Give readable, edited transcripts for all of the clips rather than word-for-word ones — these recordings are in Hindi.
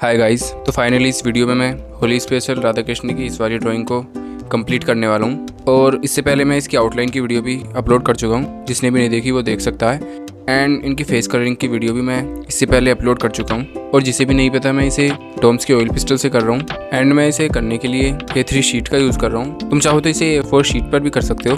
हाय गाइस, तो फाइनली इस वीडियो में मैं होली स्पेशल राधा कृष्ण की इस वाली ड्राइंग को कंप्लीट करने वाला हूँ। और इससे पहले मैं इसकी आउटलाइन की वीडियो भी अपलोड कर चुका हूँ, जिसने भी नहीं देखी वो देख सकता है। एंड इनकी फेस कलरिंग की वीडियो भी मैं इससे पहले अपलोड कर चुका हूँ। और जिसे भी नहीं पता, मैं इसे डोम्स के ऑयल पिस्टल से कर रहा हूँ। एंड मैं इसे करने के लिए A3 शीट का यूज़ कर रहा हूँ। तुम चाहो तो इसे A4 शीट पर भी कर सकते हो।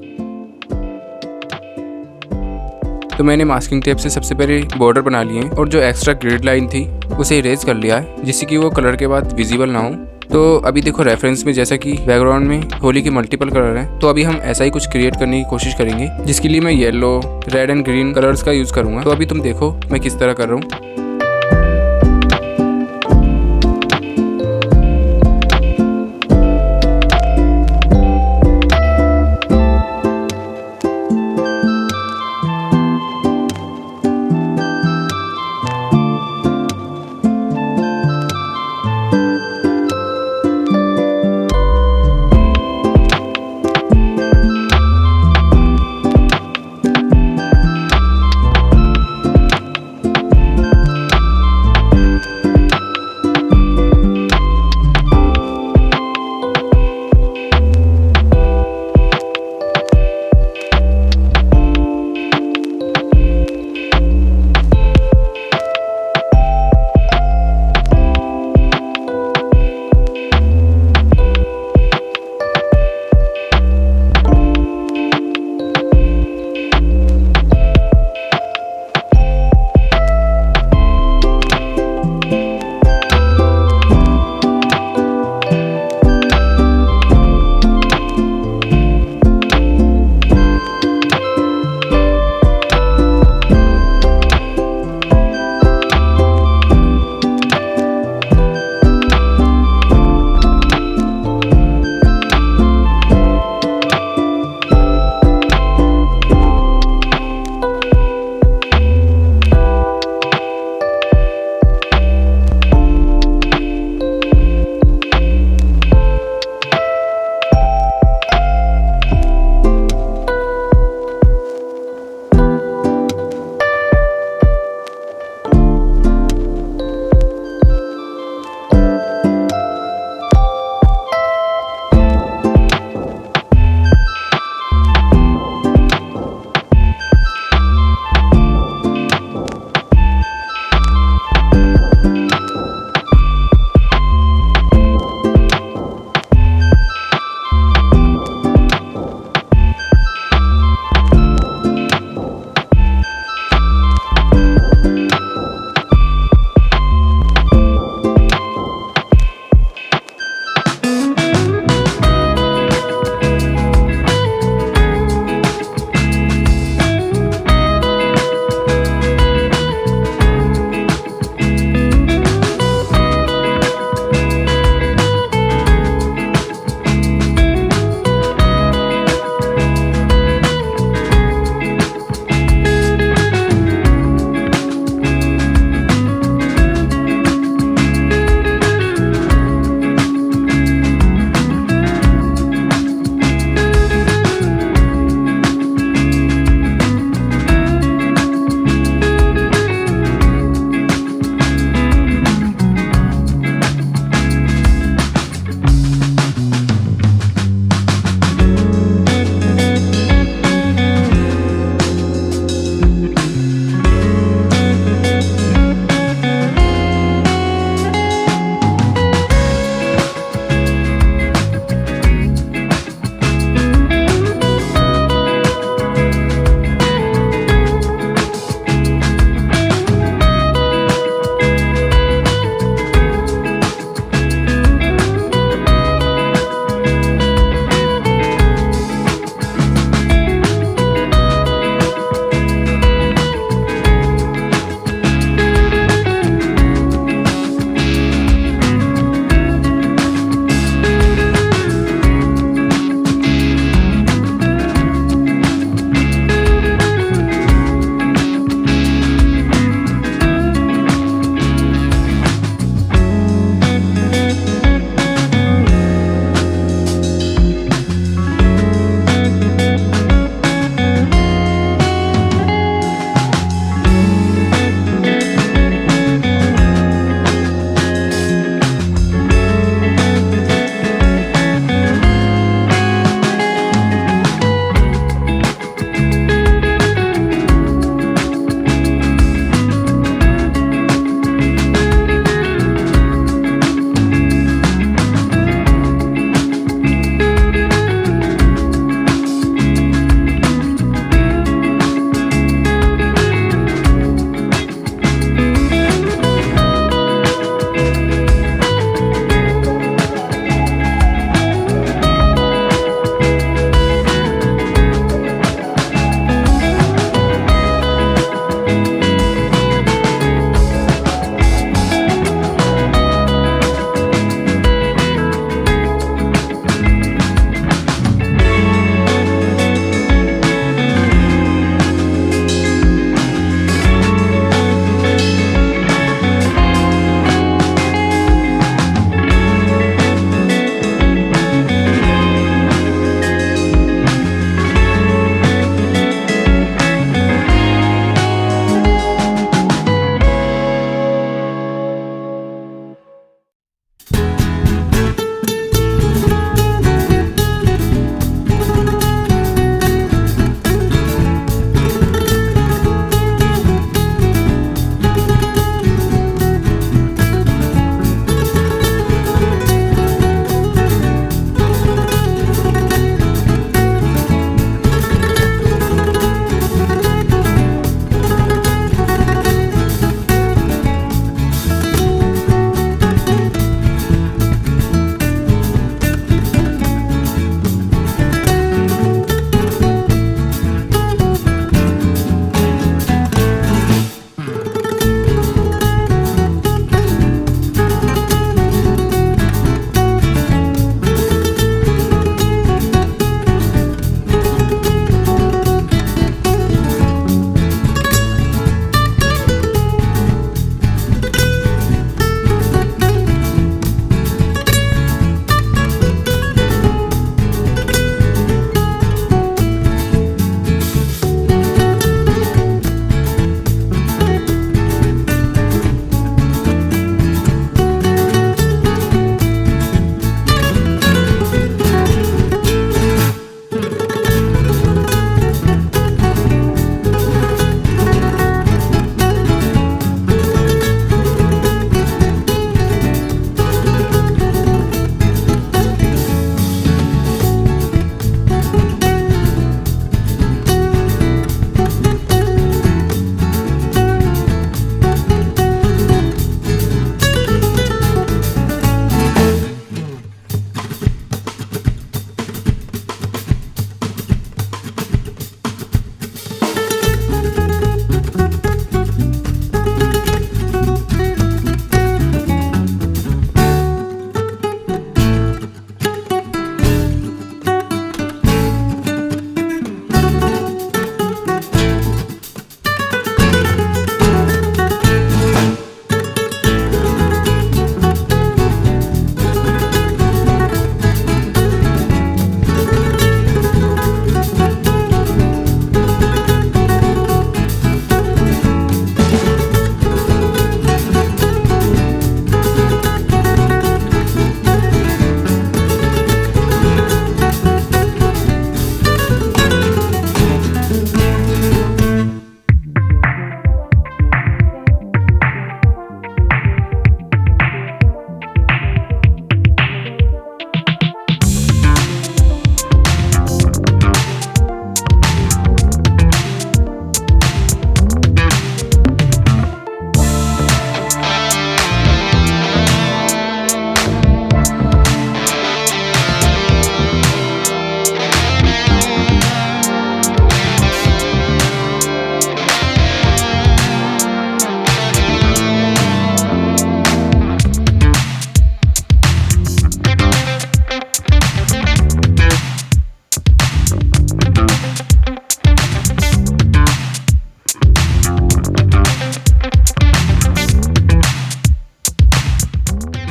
तो मैंने मास्किंग टेप से सबसे पहले बॉर्डर बना लिए हैं और जो एक्स्ट्रा ग्रिड लाइन थी उसे इरेज कर लिया है, जिससे कि वो कलर के बाद विजिबल ना हो। तो अभी देखो रेफरेंस में जैसा कि बैकग्राउंड में होली के मल्टीपल कलर हैं, तो अभी हम ऐसा ही कुछ क्रिएट करने की कोशिश करेंगे, जिसके लिए मैं yellow, red and green colours का यूज़ करूँगा। तो अभी तुम देखो मैं किस तरह कर रहा हूँ।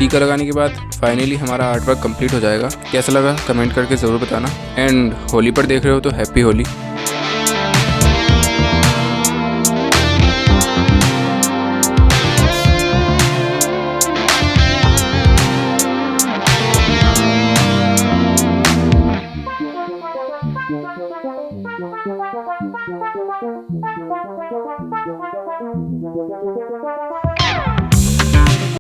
टीका लगाने के बाद फाइनली हमारा आर्ट वर्क कंप्लीट हो जाएगा। कैसा लगा कमेंट करके ज़रूर बताना। एंड होली पर देख रहे हो तो हैप्पी होली।